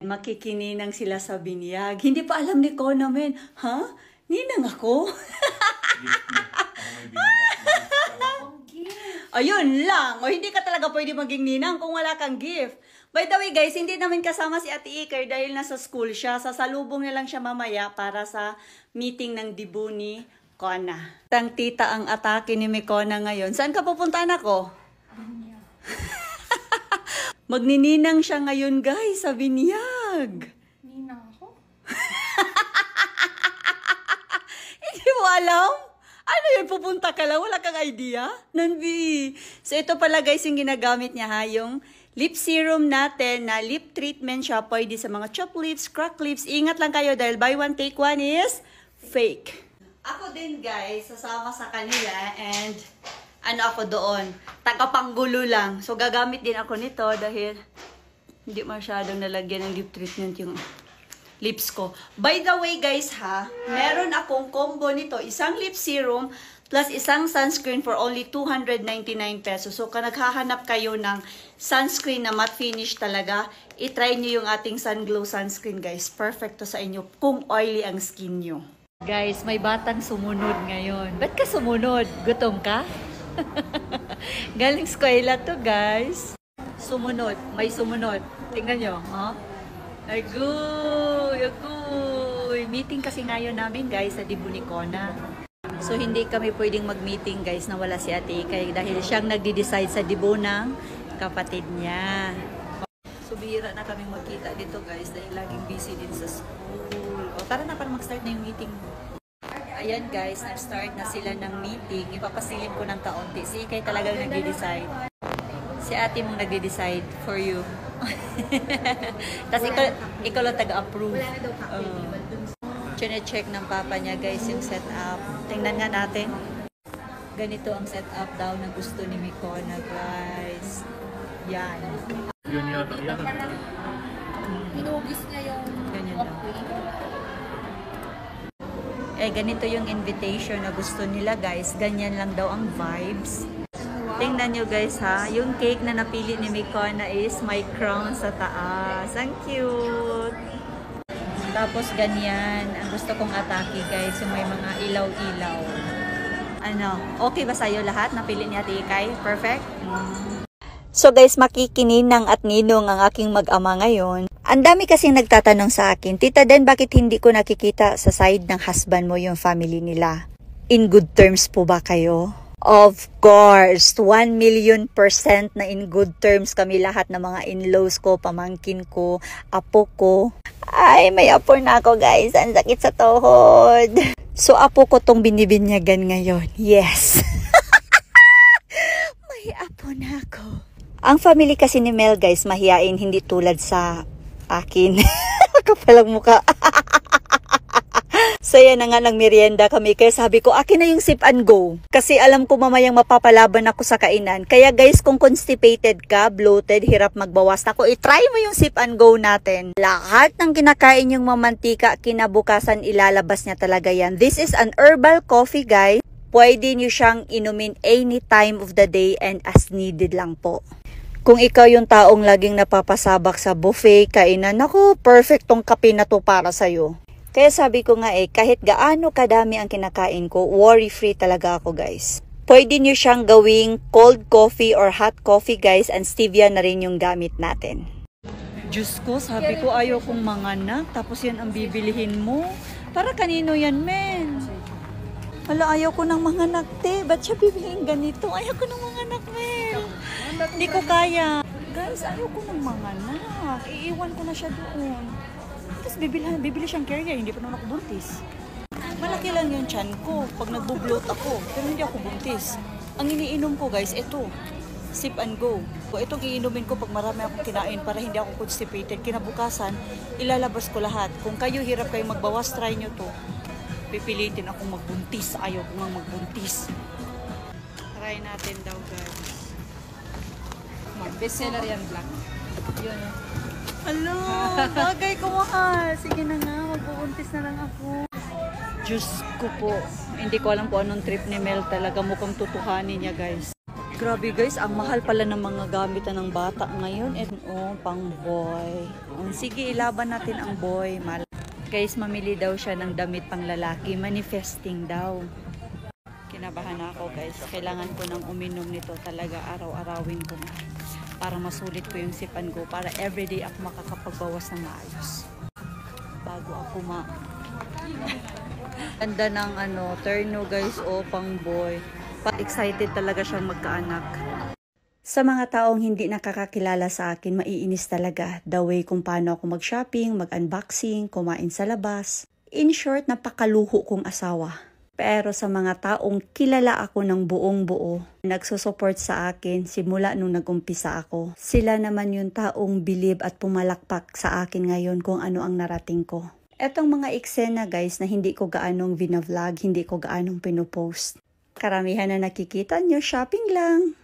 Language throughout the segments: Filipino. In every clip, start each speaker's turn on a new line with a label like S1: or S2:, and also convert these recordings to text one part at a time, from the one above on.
S1: Makikininang sila sa binyag. Hindi pa alam ni Kona, men. Ha? Ninang ako? Ayun lang. O hindi ka talaga pwede maging ninang kung wala kang gift. By the way guys, hindi namin kasama si Ate Iker dahil nasa school siya. Sasalubong na lang siya mamaya para sa meeting ng dibu ni Kona. Tang tita ang atake ni Kona ngayon. Saan ka pupuntaan ako? Magnininang siya ngayon guys sa binyag.
S2: Ninang ako?
S1: Hindi mo alam? Ano yun? Pupunta ka lang? Wala kang idea? Nanbi. So ito pala guys yung ginagamit niya ha. Yung lip serum natin na lip treatment siya. Pwede sa mga chop lips, crack lips. Ingat lang kayo dahil buy one take one is fake. Ako din guys, sasama sa kanila and ano ako doon, tagapanggulo lang. So gagamit din ako nito dahil hindi masyadong nalagyan ng lip treatment yung lips ko. By the way guys ha, meron akong combo nito. Isang lip serum plus isang sunscreen for only 299 pesos. So kung naghahanap kayo ng sunscreen na matte finish talaga, itry nyo yung ating Sun Glow sunscreen guys. Perfect to sa inyo kung oily ang skin nyo. Guys, may batang sumunod ngayon. Ba't ka sumunod? Gutom ka? Galing eskwela to guys. Sumunod. May sumunod. Tingnan nyo. Huh? Agoy! Agoy! Meeting kasi ngayon namin guys sa dibu ni Kona. So hindi kami pwedeng mag-meeting guys na wala si Ate Ikay dahil siyang nagde-decide sa dibu ng kapatid niya. So bihira na kami magkita dito guys dahil laging busy din sa school. O tara na para mag-start na yung meeting. Ayan guys, nag-start na sila ng meeting. Ipapasilip ko ng kaunti. Si Ikay talagang nagde-decide. Si ate mong nagde-decide for you. Tapos ikaw lang taga-approve. Chine-check ng papa niya guys yung setup. Tingnan nga natin. Ganito ang setup daw na gusto ni Kona guys. Yan.
S3: Yun yata. Yan.
S2: Pinugis niya yung
S1: ganyan daw. Eh, ganito yung invitation na gusto nila guys. Ganyan lang daw ang vibes. Tingnan nyo guys ha. Yung cake na napili ni Kona is may crown sa taas. Ang cute. Tapos ganyan. Ang gusto kong atake guys. Yung may mga ilaw-ilaw. Ano? Okay ba sa'yo lahat? Napili ni Ate Ikay? Perfect? So guys, makikininang at ninong ang aking mag-ama ngayon. Ang dami kasing nagtatanong sa akin, Tita Den, bakit hindi ko nakikita sa side ng husband mo yung family nila? In good terms po ba kayo? Of course, 1,000,000% na in good terms kami lahat ng mga in-laws ko, pamangkin ko, apo ko. Ay, may apo na ako guys, ang sakit sa tuhod. So apo ko tong binibinyagan ngayon, yes. May apo na ako. Ang family kasi ni Mel guys, mahiyain, hindi tulad sa akin. Kapalang mukha. So yan na nga ng merienda kami. Kaya sabi ko, akin na yung sip and go. Kasi alam ko mamayang mapapalaban ako sa kainan. Kaya guys, kung constipated ka, bloated, hirap magbawas na ako, itry mo yung sip and go natin. Lahat ng kinakain yung mamantika, kinabukasan ilalabas niya talaga yan. This is an herbal coffee guys. Pwede nyo siyang inumin any time of the day and as needed lang po. Kung ikaw yung taong laging napapasabak sa buffet, kainan, ako, perfect tong kape na to para sa'yo. Kaya sabi ko nga kahit gaano kadami ang kinakain ko, worry-free talaga ako guys. Pwede nyo siyang gawing cold coffee or hot coffee guys, and stevia na rin yung gamit natin. Diyos ko, sabi ko ayaw kong manganak, tapos yan ang bibilihin mo. Para kanino yan, men? Hala, ayaw ko ng manganak, te. Ba't siya bibilihin ganito? Ayaw ko ng manganak, men. Hindi ko kaya. Guys, ayaw ko ng manganak. Iiwan ko na siya doon. Tapos bibili siyang carrier, hindi pa naman ako buntis. Malaki lang yung tiyan ko pag nagbo-bloat ako, pero hindi ako buntis. Ang iniinom ko guys, ito, sip and go. Itong iinumin ko pag marami akong kinain para hindi ako constipated. Kinabukasan, ilalabas ko lahat. Kung kayo hirap kayong magbawas, try nyo to. Pipilitin akong magbuntis. Ayaw ko nga magbuntis. Try natin daw guys.
S2: bestseller yan, black.
S1: Yun. Hello, bagay ko mahal. Sige na nga, magbubuntis na lang ako. Diyos ko po. Hindi ko alam kung anong trip ni Mel talaga. Mukhang tutuhanin niya guys. Grabe guys, ang mahal pala ng mga gamit ng bata ngayon. And pang boy. Sige, ilaban natin ang boy. Guys, mamili daw siya ng damit pang lalaki. Manifesting daw. Kinabahan ako guys. Kailangan ko nang uminom nito talaga. Araw-arawin ko na. Para masulit ko yung sip and go. Para everyday ako makakapagbawas ng maayos. Bago ako Ganda ng terno guys. Pang boy. Excited talaga siyang magkaanak. Sa mga taong hindi nakakakilala sa akin, maiinis talaga the way kung paano ako mag-shopping, mag-unboxing, kumain sa labas. In short, napakaluho kong asawa. Pero sa mga taong kilala ako ng buong buo, nagsusupport sa akin simula nung nag-umpisa ako. Sila naman yung taong bilib at pumalakpak sa akin ngayon kung ano ang narating ko. Etong mga eksena guys na hindi ko gaanong vinavlog, hindi ko gaanong pinopost. Karamihan na nakikita nyo, shopping lang,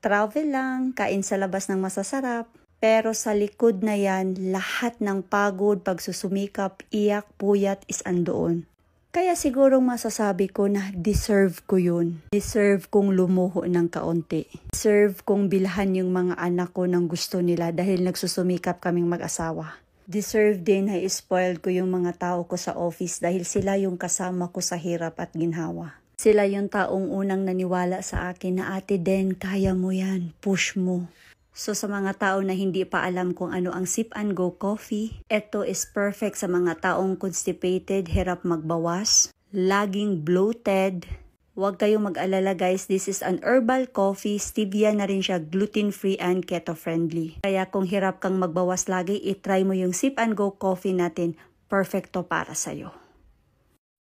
S1: travel lang, kain sa labas ng masasarap. Pero sa likod na yan, lahat ng pagod, pagsusumikap, iyak, puyat is andoon. Kaya sigurong masasabi ko na deserve ko yun. Deserve kong lumuho ng kaunti. Deserve kong bilhan yung mga anak ko ng gusto nila dahil nagsusumikap kaming mag-asawa. Deserve din na i-spoil ko yung mga tao ko sa office dahil sila yung kasama ko sa hirap at ginhawa. Sila yung taong unang naniwala sa akin na ate Den, kaya mo yan, push mo. So sa mga tao na hindi pa alam kung ano ang Sip and Go Coffee, ito is perfect sa mga taong constipated, hirap magbawas, laging bloated. Huwag kayong mag-alala guys, this is an herbal coffee, stevia na rin siya, gluten-free and keto-friendly. Kaya kung hirap kang magbawas lagi, itry mo yung Sip and Go Coffee natin, perfecto para sa'yo.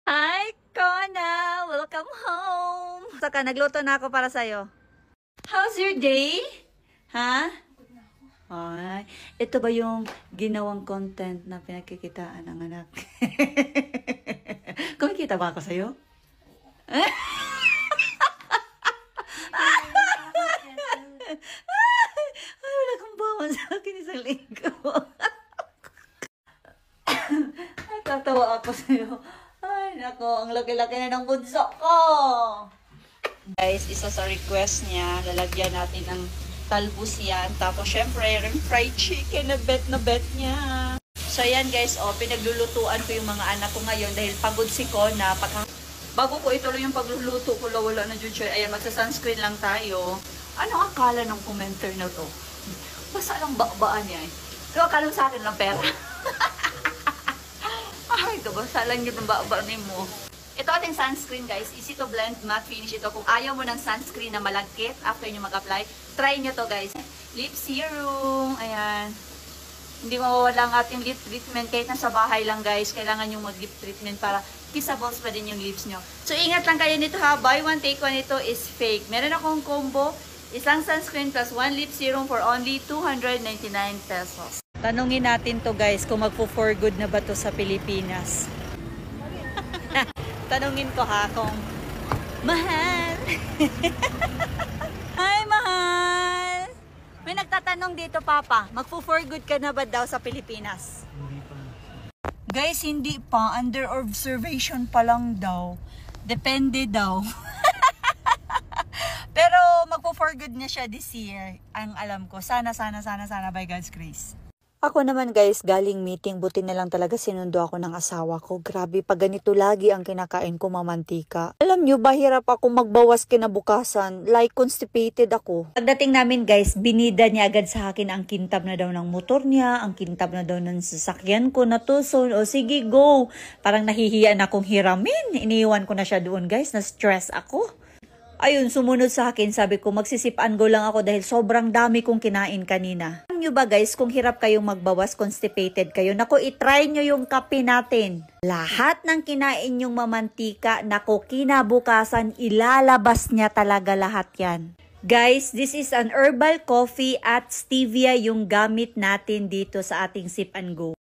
S1: Hi, Kona! Welcome home! Saka, nagluto na ako para sa'yo. How's your day? Ha? Ay, ito ba yung ginawang content na pinagkikitaan ng anak? Kumikita ba ako sa'yo? Ay, wala kang bawan sa akin isang linggo. Tatawa ako sa'yo. Ay, nako, ang laki-laki na ng bunso ko. Guys, isa sa request niya, lalagyan natin ng talbos yan. Tapos, syempre, yung fried chicken na bet niya. So, yan guys, pinaglulutuan ko yung mga anak ko ngayon dahil pagod si Kona. Bago ko ituloy yung pagluluto ko, wala na dyan siya. Ayan, magsa-sunscreen lang tayo. Ano akala ng commenter na to? Basta lang bakbaan niya eh. So, akala sa akin lang pera. Ay, kabasa lang yun ang baba-baanin mo. Ito ating sunscreen guys. Easy to blend, matte finish ito. Kung ayaw mo ng sunscreen na malagkit after nyo mag-apply, try nyo to guys. Lip serum. Ayan. Hindi mawawala ang ating lip treatment. Kahit nasa bahay lang guys, kailangan nyo mag-lip treatment para kissables pa din yung lips nyo. So, ingat lang kayo nito ha. Buy one, take one. Ito is fake. Meron akong combo. Isang sunscreen plus one lip serum for only 299 pesos. Tanungin natin to guys kung magpo-for good na ba to sa Pilipinas. Tanungin ko ha kung mahal. Hi, mahal. May nagtatanong dito, Papa. Magpo-for good ka na ba daw sa Pilipinas? Hindi pa. Guys, hindi pa. Under observation pa lang daw. Depende daw. Pero magpo-for good na siya this year. Ang alam ko. Sana by God's grace. Ako naman guys, galing meeting, buti na lang talaga sinundo ako ng asawa ko. Grabe, pag ganito lagi ang kinakain ko mamantika. Alam nyo ba, hirap ako magbawas kinabukasan. Like, constipated ako. Pagdating namin guys, binida niya agad sa akin ang kintab na daw ng motor niya, ang kintab na daw ng sasakyan ko na to. So, sige, go. Parang nahihiyan akong hiramin. Iniiwan ko na siya doon guys, na-stress ako. Ayun, sumunod sa akin, sabi ko, magsisip and go lang ako dahil sobrang dami kong kinain kanina. Alam nyo ba guys, kung hirap kayong magbawas, constipated kayo, naku, itry nyo yung kape natin. Lahat ng kinain yung mamantika, naku, kinabukasan, ilalabas niya talaga lahat yan. Guys, this is an herbal coffee at stevia yung gamit natin dito sa ating sip and go.